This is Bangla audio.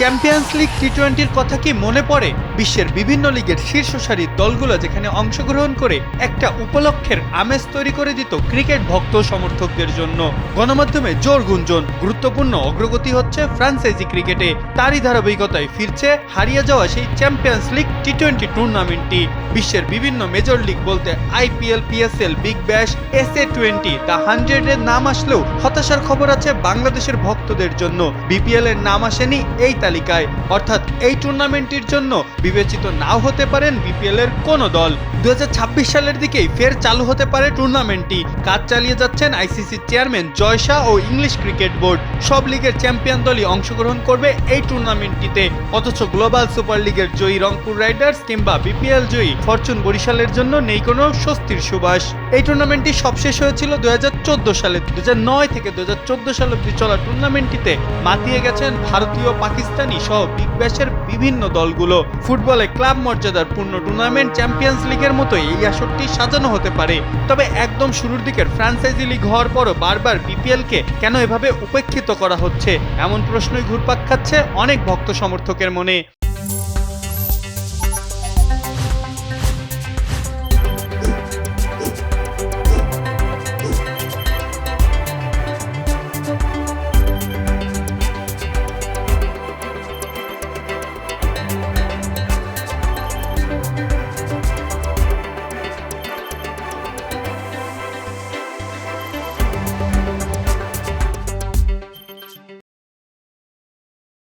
চ্যাম্পিয়ন্স লিগ টি-20-র কথা কি মনে পড়ে? বিশ্বের বিভিন্ন লিগের শীর্ষ সারির দলগুলো যেখানে অংশগ্রহণ করে একটা উপলক্ষের আমেজ তৈরি করে দিত ক্রিকেট ভক্ত সমর্থকদের জন্য। গণমাধ্যমে জোর গুঞ্জন, গুরুত্বপূর্ণ অগ্রগতি হচ্ছে ফ্রাঞ্চাইজি ক্রিকেটে। তারই ধারাবাহিকতায় ফিরছে হারিয়ে যাওয়া সেই চ্যাম্পিয়ন্স লিগ টি-20 টুর্নামেন্টটি। বিশ্বের বিভিন্ন মেজর লিগ বলতে IPL, PSL, Big Bash, SA20, the 100-এর নাম আসলেও হতাশার খবর আছে বাংলাদেশের ভক্তদের জন্য। বিপিএল এর নাম আসেনি এই তালিকায়, অর্থাৎ এই টুর্নামেন্টের জন্য বিবেচিত নাও হতে পারেন বিপিএল এর কোনো দল। 2026 সালের দিকেই ফের চালু হতে পারে টুর্নামেন্টটি। কাজ চালিয়ে যাচ্ছেন আইসিসি চেয়ারম্যান জয় শাহ ও ইংলিশ ক্রিকেট বোর্ড। সব লিগের চ্যাম্পিয়ন দলই অংশগ্রহণ করবে এই টুর্নামেন্টটিতে। অথচ গ্লোবাল সুপার লিগের জয়ী রংপুর রাইডার্স কিংবা বিপিএল জয়ী ফরচুন বরিশালের জন্য নেই কোনো স্বস্তির সুবাস। এই টুর্নামেন্টটি সবশেষ হয়েছিল 2014 সালে। 2009 থেকে 2014 সাল অব্দি চলা টুর্নামেন্টটিতে মাতিয়ে গেছেন ভারতীয়, পাকিস্তানি সহ বিগ ব্যাশের বিভিন্ন দলগুলো। ফুটবলে ক্লাব মর্যাদার পূর্ণ টুর্নামেন্ট চ্যাম্পিয়ন্স লিগের মতো এই আসরটি সাজানো হতে পারে। তবে একদম শুরুর দিকের ফ্রাঞ্চাইজি লিগ হওয়ার পরও বারবার বিপিএলকে কেন এভাবে উপেক্ষিত করা হচ্ছে, এমন প্রশ্নই ঘুরপাক খাচ্ছে অনেক ভক্ত সমর্থকের মনে।